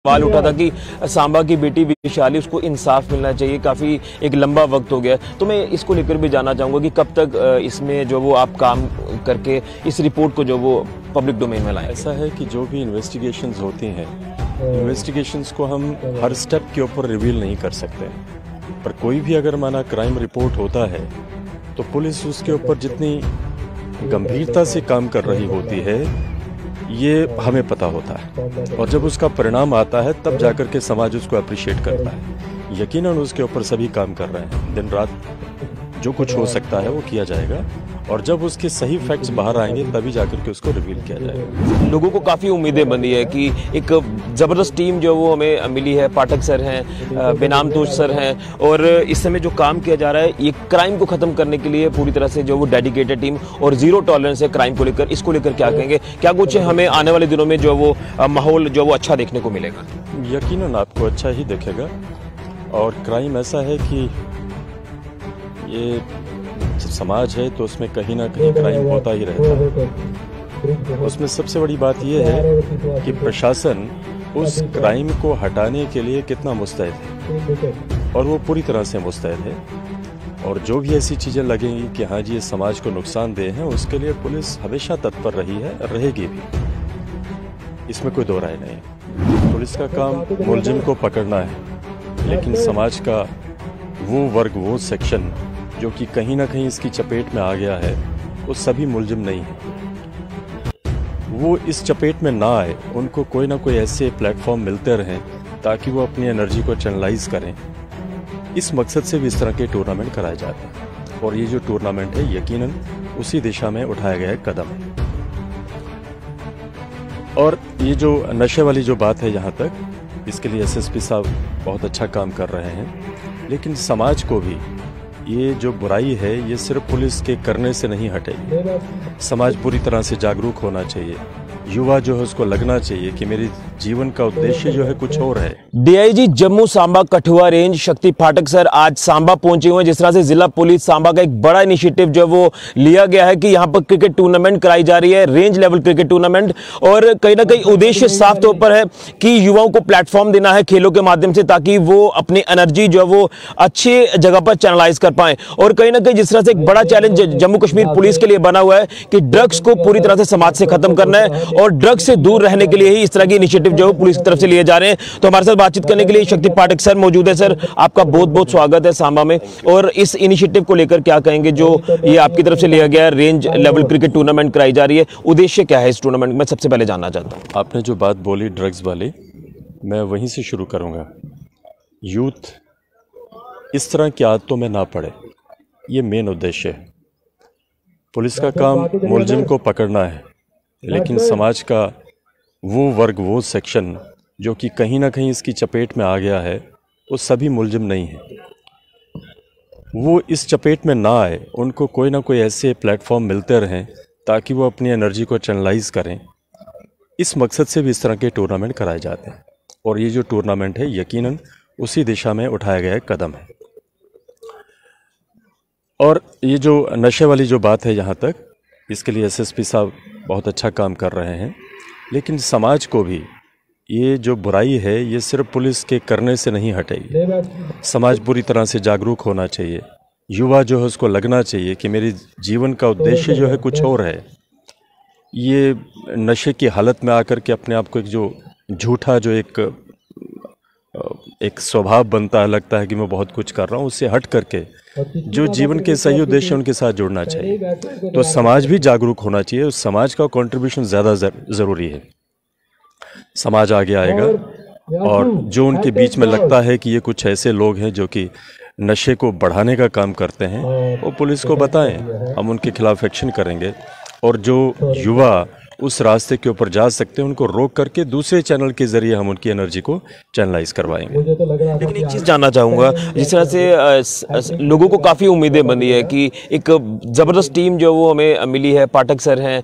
सवाल उठा था कि सांबा की बेटी वैशाली, उसको इंसाफ मिलना चाहिए। काफ़ी एक लंबा वक्त हो गया, तो मैं इसको लेकर भी जानना चाहूँगा कि कब तक इसमें जो वो आप काम करके इस रिपोर्ट को जो वो पब्लिक डोमेन में लाएं। ऐसा है कि जो भी इन्वेस्टिगेशंस होती हैं, इन्वेस्टिगेशंस को हम हर स्टेप के ऊपर रिवील नहीं कर सकते, पर कोई भी अगर माना क्राइम रिपोर्ट होता है तो पुलिस उसके ऊपर जितनी गंभीरता से काम कर रही होती है ये हमें पता होता है, और जब उसका परिणाम आता है तब जाकर के समाज उसको अप्रिशिएट करता है। यकीनन उसके ऊपर सभी काम कर रहे हैं, दिन रात जो कुछ हो सकता है वो किया जाएगा, और जब उसके सही फैक्ट्स बाहर आएंगे तभी जाकर के उसको रिवील किया जाएगा। लोगों को काफ़ी उम्मीदें बनी है कि एक ज़बरदस्त टीम जो वो हमें मिली है। पाठक सर हैं, बेनाम तोश सर हैं, और इस समय जो काम किया जा रहा है ये क्राइम को ख़त्म करने के लिए पूरी तरह से जो वो डेडिकेटेड टीम और जीरो टॉलरेंस है क्राइम को लेकर। इसको लेकर क्या कहेंगे, क्या कुछ हमें आने वाले दिनों में जो वो माहौल जो वो अच्छा देखने को मिलेगा? यकीनन आपको अच्छा ही दिखेगा, और क्राइम ऐसा है कि ये समाज है तो उसमें कहीं ना कहीं क्राइम होता ही रहता है। उसमें सबसे बड़ी बात यह है कि प्रशासन उस क्राइम को हटाने के लिए कितना मुस्तैद है, और वो पूरी तरह से मुस्तैद है। और जो भी ऐसी चीज़ें लगेंगी कि हाँ जी ये समाज को नुकसानदेह है, उसके लिए पुलिस हमेशा तत्पर रही है, रहेगी भी, इसमें कोई दो राय नहीं। पुलिस का काम मुलजिम को पकड़ना है, लेकिन समाज का वो वर्ग, वो सेक्शन जो कि कहीं ना कहीं इसकी चपेट में आ गया है, वो सभी मुलजिम नहीं है। वो इस चपेट में ना आए, उनको कोई ना कोई ऐसे प्लेटफॉर्म मिलते रहें ताकि वो अपनी एनर्जी को चैनलाइज करें। इस मकसद से भी इस तरह के टूर्नामेंट कराए जाते हैं, और ये जो टूर्नामेंट है यकीनन उसी दिशा में उठाया गया एक कदम है। और ये जो नशे वाली जो बात है, यहाँ तक इसके लिए एसएसपी साहब बहुत अच्छा काम कर रहे हैं, लेकिन समाज को भी ये जो बुराई है ये सिर्फ पुलिस के करने से नहीं हटेगी। समाज पूरी तरह से जागरूक होना चाहिए, युवा जो है उसको लगना चाहिए कि मेरे जीवन का उद्देश्य जो है कुछ और है। डीआईजी जम्मू सांबा कठुआ रेंज शक्ति पाठक सर आज सांबा पहुंचे हुए हैं। जिस तरह से जिला पुलिस सांबा का एक बड़ा इनिशिएटिव जो वो लिया गया है कि यहाँ पर क्रिकेट टूर्नामेंट कराई जा रही है, रेंज लेवल क्रिकेट टूर्नामेंट, और कहीं ना कहीं उद्देश्य साफ तौर पर है कि युवाओं को प्लेटफॉर्म देना है खेलों के माध्यम से, ताकि वो अपनी एनर्जी जो है वो अच्छी जगह पर चैनलाइज कर पाए। और कहीं ना कहीं जिस तरह से एक बड़ा चैलेंज जम्मू कश्मीर पुलिस के लिए बना हुआ है कि ड्रग्स को पूरी तरह से समाज से खत्म करना है, और ड्रग्स से दूर रहने के लिए ही इस तरह की इनिशिएटिव जो पुलिस की तरफ से लिए जा रहे हैं। तो हमारे साथ बातचीत करने के लिए शक्ति पाठक सर मौजूद है। सर, आपका बहुत बहुत स्वागत है सांबा में, और इस इनिशिएटिव को लेकर क्या कहेंगे जो ये आपकी तरफ से लिया गया रेंज लेवल क्रिकेट टूर्नामेंट कराई जा रही है, उद्देश्य क्या है इस टूर्नामेंट में, सबसे पहले जानना चाहता हूँ। आपने जो बात बोली ड्रग्स वाली, मैं वहीं से शुरू करूँगा। यूथ इस तरह की आदतों में ना पड़े, ये मेन उद्देश्य है। पुलिस का काम मुलजिम को पकड़ना है, लेकिन समाज का वो वर्ग, वो सेक्शन जो कि कहीं ना कहीं इसकी चपेट में आ गया है, वो सभी मुलजिम नहीं है। वो इस चपेट में ना आए, उनको कोई ना कोई ऐसे प्लेटफॉर्म मिलते रहें ताकि वो अपनी एनर्जी को चैनलाइज करें। इस मकसद से भी इस तरह के टूर्नामेंट कराए जाते हैं, और ये जो टूर्नामेंट है यकीनन उसी दिशा में उठाया गया एक कदम है। और ये जो नशे वाली जो बात है, यहाँ तक इसके लिए एसएसपी साहब बहुत अच्छा काम कर रहे हैं, लेकिन समाज को भी ये जो बुराई है ये सिर्फ पुलिस के करने से नहीं हटेगी। समाज पूरी तरह से जागरूक होना चाहिए, युवा जो है उसको लगना चाहिए कि मेरे जीवन का उद्देश्य जो है कुछ और है। ये नशे की हालत में आकर के अपने आप को एक जो झूठा जो एक स्वभाव बनता है, लगता है कि मैं बहुत कुछ कर रहा हूँ, उससे हट करके जो जीवन के सही उद्देश्य उनके साथ जुड़ना चाहिए। तो समाज भी जागरूक होना चाहिए, उस समाज का कंट्रीब्यूशन ज़्यादा ज़रूरी है। समाज आगे आएगा, और जो उनके बीच में लगता है कि ये कुछ ऐसे लोग हैं जो कि नशे को बढ़ाने का काम करते हैं, वो पुलिस को बताएं, हम उनके खिलाफ एक्शन करेंगे। और जो युवा उस रास्ते के ऊपर जा सकते हैं उनको रोक करके दूसरे चैनल के जरिए हम उनकी एनर्जी को चैनलाइज करवाएंगे। लेकिन एक चीज़ जानना चाहूँगा, जिस तरह से लोगों को काफ़ी उम्मीदें बनी है कि एक ज़बरदस्त टीम जो वो हमें मिली है। पाठक सर हैं,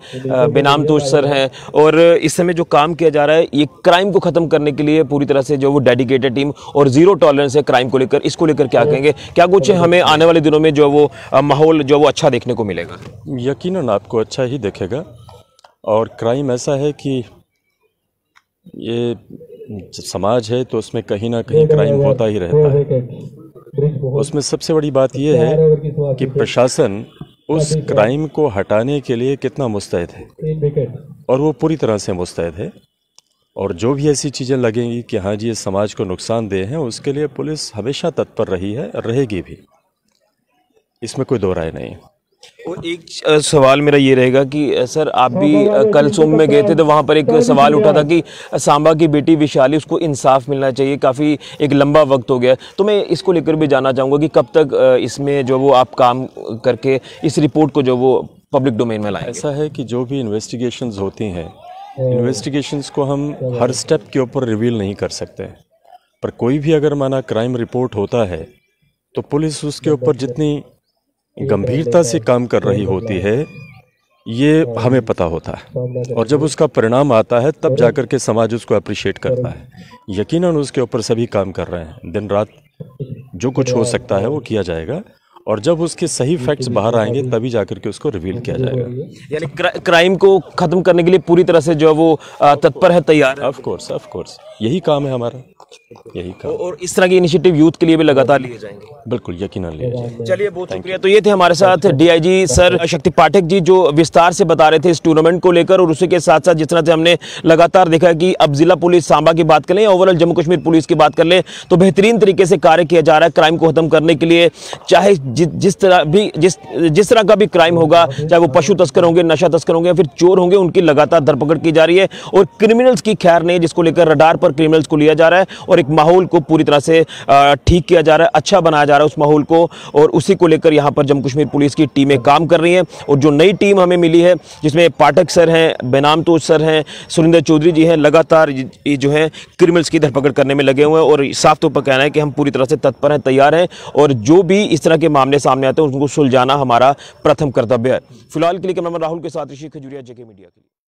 बेनाम तोश सर हैं, और इस समय जो काम किया जा रहा है ये क्राइम को ख़त्म करने के लिए पूरी तरह से जो वो डेडिकेटेड टीम और जीरो टॉलरेंस है क्राइम को लेकर। इसको लेकर क्या कहेंगे, क्या कुछ हमें आने वाले दिनों में जो वो माहौल जो वो अच्छा देखने को मिलेगा? यकीनन आपको अच्छा ही दिखेगा, और क्राइम ऐसा है कि ये समाज है तो उसमें कहीं ना कहीं क्राइम होता ही रहता है। उसमें सबसे बड़ी बात यह है कि प्रशासन उस क्राइम को हटाने के लिए कितना मुस्तैद है, और वो पूरी तरह से मुस्तैद है। और जो भी ऐसी चीज़ें लगेंगी कि हाँ जी ये समाज को नुकसानदेह हैं, उसके लिए पुलिस हमेशा तत्पर रही है, रहेगी भी, इसमें कोई दो राय नहीं। और एक सवाल मेरा ये रहेगा कि सर आप भी कल सोम में गए थे तो वहाँ पर एक सवाल उठा था कि सांबा की बेटी विशाली, उसको इंसाफ मिलना चाहिए, काफ़ी एक लंबा वक्त हो गया। तो मैं इसको लेकर भी जानना चाहूँगा कि कब तक इसमें जो वो आप काम करके इस रिपोर्ट को जो वो पब्लिक डोमेन में लाएं। ऐसा है कि जो भी इन्वेस्टिगेशंस होती हैं, इन्वेस्टिगेशंस को हम हर स्टेप के ऊपर रिवील नहीं कर सकते, पर कोई भी अगर माना क्राइम रिपोर्ट होता है तो पुलिस उसके ऊपर जितनी गंभीरता से काम कर रही होती है ये हमें पता होता है, और जब उसका परिणाम आता है तब जाकर के समाज उसको अप्रिशिएट करता है। यकीनन उसके ऊपर सभी काम कर रहे हैं, दिन रात जो कुछ हो सकता है वो किया जाएगा, और जब उसके सही फैक्ट्स बाहर आएंगे तभी जाकर के उसको रिवील किया जाएगा। यानी क्राइम को खत्म करने के लिए पूरी तरह से जो वो तत्पर है, तैयार है। ऑफ कोर्स यही काम है हमारा, यही काम। और इस तरह के इनिशिएटिव यूथ के लिए भी लगातार लिए जाएंगे। बिल्कुल यकीनन लिए जाएंगे। चलिए, बहुत शुक्रिया। तो ये थे हमारे साथ डीआईजी सर शक्ति पाठक जी, जो विस्तार से बता रहे थे इस टूर्नामेंट को लेकर, और उसी के साथ साथ जिस तरह से हमने लगातार देखा कि अब जिला पुलिस सांबा की बात कर लें, ओवरऑल जम्मू कश्मीर पुलिस की बात कर लें, तो बेहतरीन तरीके से कार्य किया जा रहा है क्राइम को खत्म करने के लिए। चाहे जिस तरह का भी क्राइम होगा, चाहे वो पशु तस्कर होंगे, नशा तस्कर होंगे या फिर चोर होंगे, उनकी लगातार धरपकड़ की जा रही है। और क्रिमिनल्स की खैर नहीं, जिसको लेकर रडार पर क्रिमिनल्स को लिया जा रहा है और एक माहौल को पूरी तरह से ठीक किया जा रहा है, अच्छा बनाया जा रहा है उस माहौल को, और उसी को लेकर यहाँ पर जम्मू कश्मीर पुलिस की टीमें काम कर रही हैं। और जो नई टीम हमें मिली है, जिसमें पाठक सर हैं, बेनाम तोज सर हैं, सुरिंदर चौधरी जी हैं, लगातार ये जो है क्रिमिनल्स की धरपकड़ करने में लगे हुए हैं। और साफ तौर पर कहना है कि हम पूरी तरह से तत्पर हैं, तैयार हैं, और जो भी इस तरह के मामले सामने आते हैं उनको सुलझाना हमारा प्रथम कर्तव्य है। फिलहाल के लिए कैमरामैन राहुल के साथ ऋषि खजूरिया, जेके मीडिया के लिए।